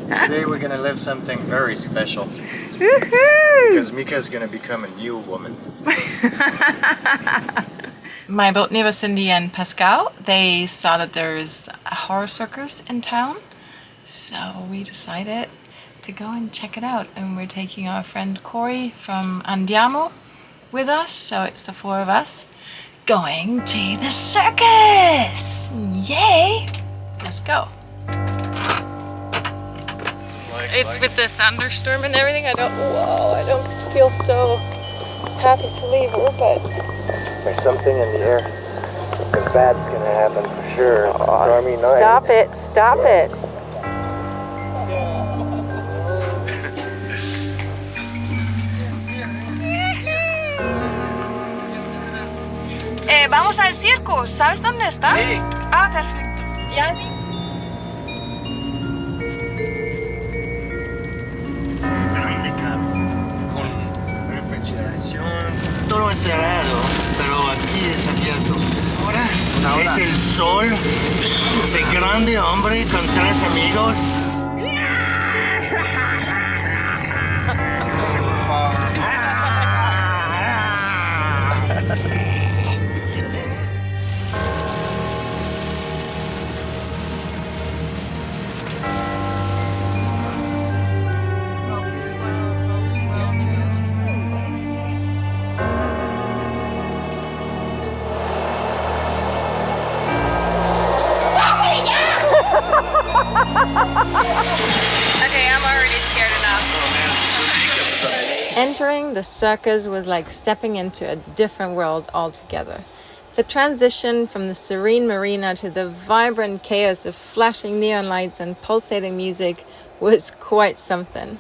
Today we're gonna live something very special. Woohoo! Because Mika's gonna become a new woman. My boat neighbor Cindy and Pascal, they saw that there's a horror circus in town. So we decided to go and check it out. And we're taking our friend Corey from Andiamo with us. So it's the four of us going to the circus! Yay! Let's go. It's with the thunderstorm and everything. I don't feel so happy to leave her, but There's something in the air. Something bad's gonna happen for sure. It's a stormy night. stop it, stop it. Vamos al Circus, ¿sabes dónde está? Sí. Ah, perfecto. ¿Ya sí? Grande, Karl. Con refrigeración. Todo es cerrado, pero aquí es abierto. Ahora es el sol. Ese grande hombre con 3 amigos. Okay, I'm already scared enough. Entering the circus was like stepping into a different world altogether. The transition from the serene marina to the vibrant chaos of flashing neon lights and pulsating music was quite something.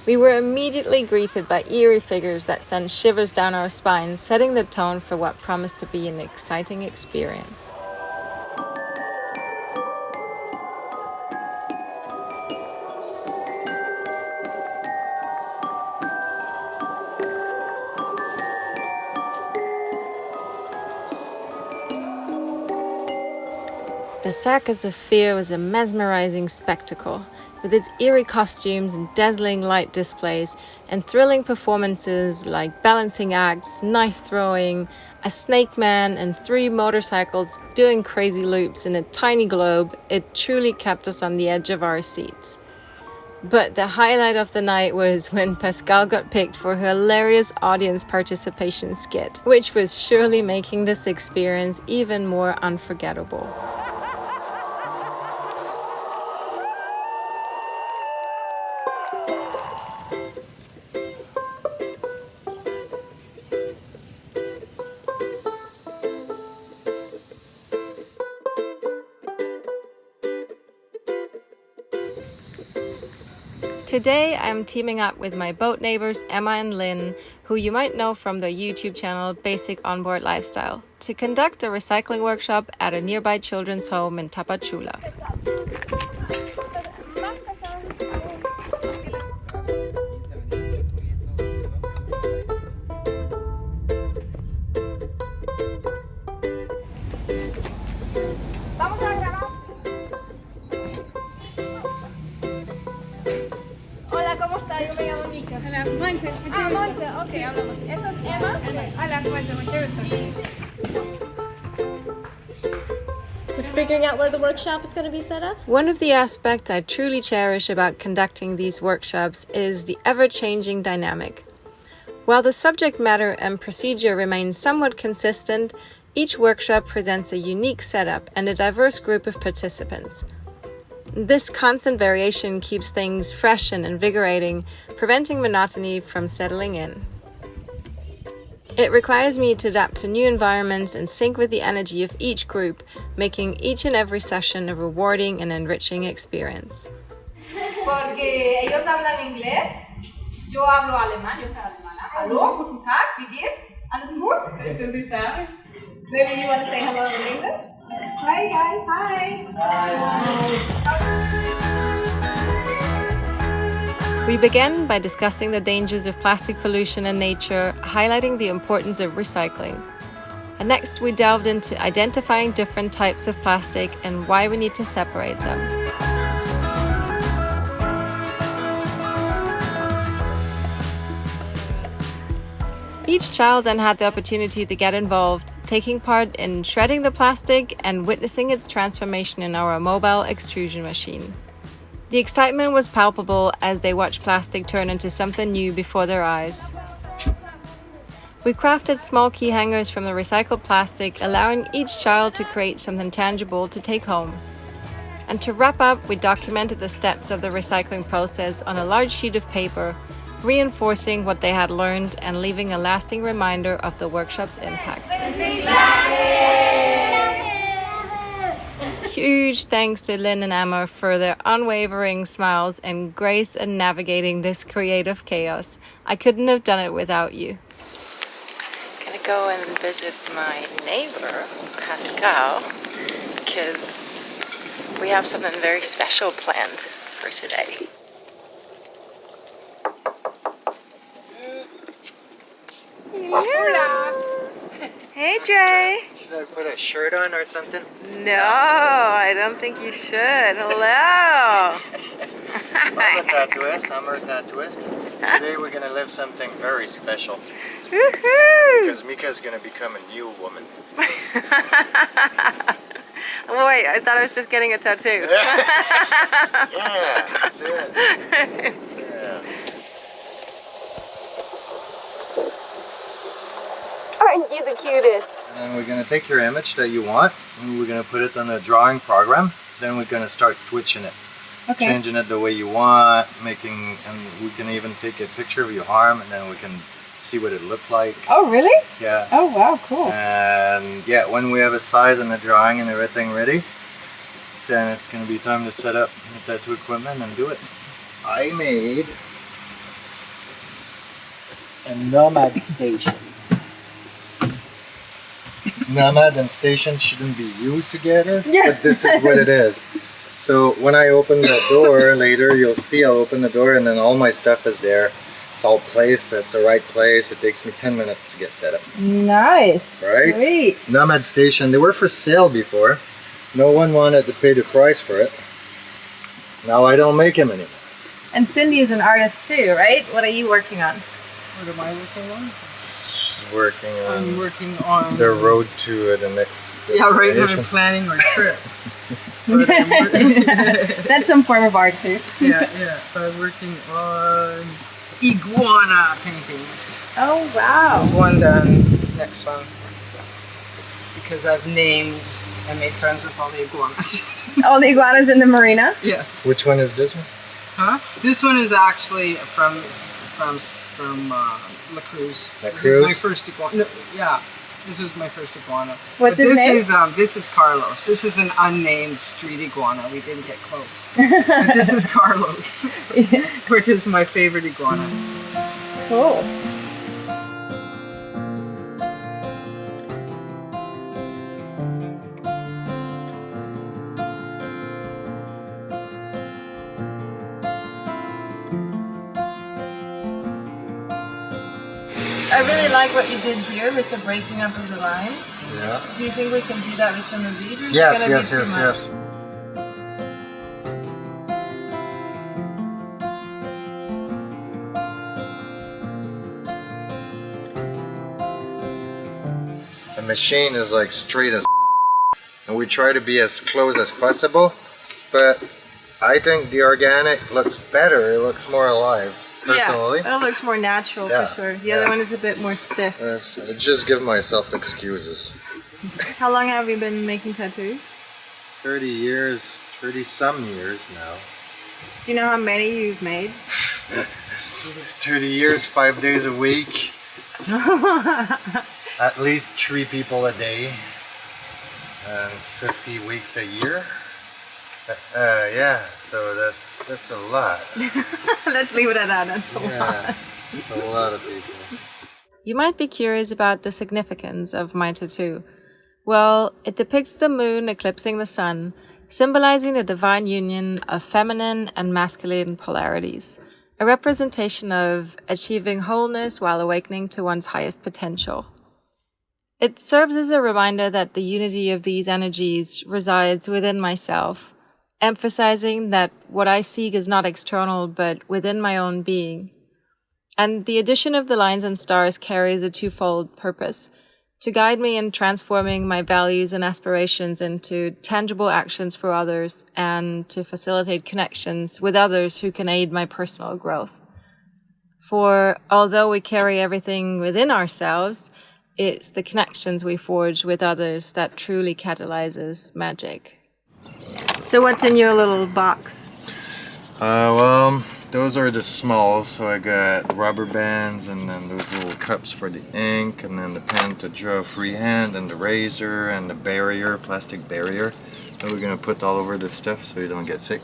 We were immediately greeted by eerie figures that sent shivers down our spines, setting the tone for what promised to be an exciting experience. The Circus of Fear was a mesmerizing spectacle, with its eerie costumes and dazzling light displays, and thrilling performances like balancing acts, knife throwing, a snake man, and 3 motorcycles doing crazy loops in a tiny globe. It truly kept us on the edge of our seats. But the highlight of the night was when Pascal got picked for her hilarious audience participation skit, which was surely making this experience even more unforgettable. Today, I'm teaming up with my boat neighbors Emma and Lynn, who you might know from their YouTube channel Basic Onboard Lifestyle, to conduct a recycling workshop at a nearby children's home in Tapachula. Yo me llamo Nika. Hola, Monse. Ah, Monse, ok, hablamos. ¿Eso es Emma? Hola, Monse, mucho gusto. Just figuring out where the workshop is going to be set up? One of the aspects I truly cherish about conducting these workshops is the ever-changing dynamic. While the subject matter and procedure remain somewhat consistent, each workshop presents a unique setup and a diverse group of participants. This constant variation keeps things fresh and invigorating, preventing monotony from settling in. It requires me to adapt to new environments and sync with the energy of each group, making each and every session a rewarding and enriching experience. Porque ellos hablan inglés, yo hablo alemán, yo soy alemana. Hallo, guten Tag, wie geht's? Alles gut? Sí sabes. Maybe you want to say hello in English? Hi guys, hi. We began by discussing the dangers of plastic pollution in nature, highlighting the importance of recycling. And next, we delved into identifying different types of plastic and why we need to separate them. Each child then had the opportunity to get involved, taking part in shredding the plastic and witnessing its transformation in our mobile extrusion machine. The excitement was palpable as they watched plastic turn into something new before their eyes. We crafted small key hangers from the recycled plastic, allowing each child to create something tangible to take home. And to wrap up, we documented the steps of the recycling process on a large sheet of paper, reinforcing what they had learned and leaving a lasting reminder of the workshop's impact. Huge thanks to Lynn and Emma for their unwavering smiles and grace in navigating this creative chaos. I couldn't have done it without you. Gonna go and visit my neighbor, Pascal, because we have something very special planned for today. Hola. Hey, Jay. Should I put a shirt on or something? No, I don't think you should. Hello. I'm a tattooist. I'm her tattooist. Today we're gonna live something very special. Woohoo! Because Mika's gonna become a new woman. Oh, wait, I thought I was just getting a tattoo. Yeah, that's it. Yeah. Aren't you the cutest? And we're gonna take your image that you want, and we're gonna put it on a drawing program. Then we're gonna start twitching it, changing it the way you want, and we can even take a picture of your arm, and then we can see what it looked like. Oh, really? Yeah. Oh, wow, cool. And yeah, when we have a size and a drawing and everything ready, then it's gonna be time to set up the tattoo equipment and do it. I made a nomad station. Nomad and station shouldn't be used together, but this is what it is. So when I open the door later, you'll see I'll open the door and then all my stuff is there. It's all placed, it's the right place. It takes me 10 minutes to get set up. Nice. Right? Sweet. Nomad station, they were for sale before. No one wanted to pay the price for it. Now I don't make them anymore. And Cindy is an artist too, right? What are you working on? What am I working on? She's working on I'm working on the road to the next Yeah, right now I'm destination. planning our trip. That's some form of art too. Yeah. But I'm working on iguana paintings. Oh, wow. There's one done, next one. Because I made friends with all the iguanas. All the iguanas in the marina? Yes. Which one is this one? Huh? This one is actually from La Cruz. La This Cruz? is my first iguana. No, yeah, this was my first iguana. What's But his this name? This is Carlos. This is an unnamed street iguana. We didn't get close. But this is Carlos, which is my favorite iguana. Cool. I really like what you did here with the breaking up of the line. Yeah. Do you think we can do that with some of these? Or is Yes, it gonna yes, be too yes, much? yes. The machine is like straight as and we try to be as close as possible, but I think the organic looks better. It looks more alive, personally. Yeah, that looks more natural Yeah, for sure. The yeah. other one is a bit more stiff. I just give myself excuses. How long have you been making tattoos? 30 years, 30 some years now. Do you know how many you've made? 30 years, 5 days a week. At least 3 people a day. And 50 weeks a year. Yeah, so that's a lot. Let's leave it at that. That's a lot. Yeah, it's a lot of people. You might be curious about the significance of my tattoo. Well, it depicts the moon eclipsing the sun, symbolizing the divine union of feminine and masculine polarities, a representation of achieving wholeness while awakening to one's highest potential. It serves as a reminder that the unity of these energies resides within myself, emphasizing that what I seek is not external but within my own being. And the addition of the lines and stars carries a twofold purpose: to guide me in transforming my values and aspirations into tangible actions for others, and to facilitate connections with others who can aid my personal growth. For although we carry everything within ourselves, it's the connections we forge with others that truly catalyzes magic. So what's in your little box? Well, those are the smalls, so I got rubber bands and then those little cups for the ink and then the pen to draw freehand and the razor and the barrier, plastic barrier that we're going to put all over the stuff so you don't get sick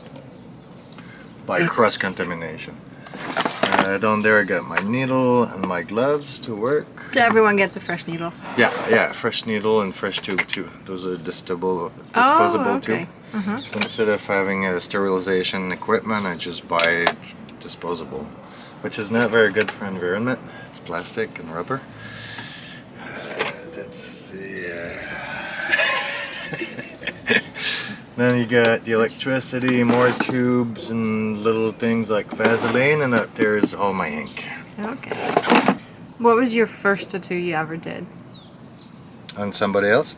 by cross-contamination. Down there I got my needle and my gloves to work. So everyone gets a fresh needle? Yeah, fresh needle and fresh tube too. Those are disposable okay. too. So instead of having a sterilization equipment, I just buy disposable, which is not very good for environment. It's plastic and rubber. That's the. Then you got the electricity, more tubes and little things like Vaseline, and up there's all my ink. Okay. What was your first tattoo you ever did? On somebody else?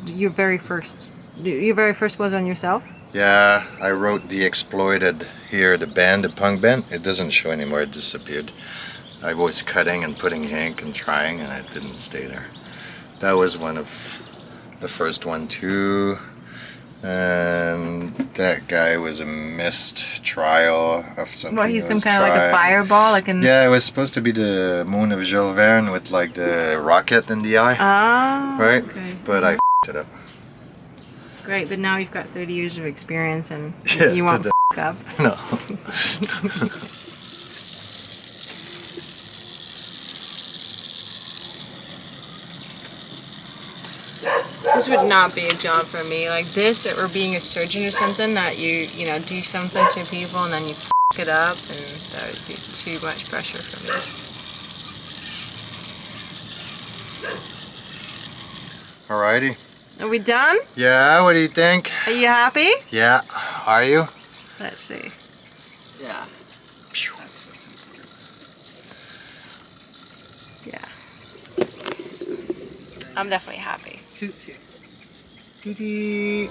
Your very first? Your very first was on yourself? Yeah, I wrote The Exploited here, the band, the punk band. It doesn't show anymore, it disappeared. I was cutting and putting ink and trying, and it didn't stay there. That was one of the first one too. And that guy was a missed trial of something. What, he's some kind of like a fireball? Yeah, it was supposed to be the moon of Jules Verne with like the rocket in the eye. Ah, right? Okay. But I f***ed it up. Great, but now you've got 30 years of experience and Yeah, you won't f*** up. No. This would not be a job for me. Like this, or being a surgeon or something, that you know, do something to people and then you f*** it up, and that would be too much pressure for me. Alrighty. Are we done? Yeah, what do you think? Are you happy? Yeah, are you? Let's see. Yeah. That's what's important. Yeah. I'm definitely happy. Suits you. Dee-dee.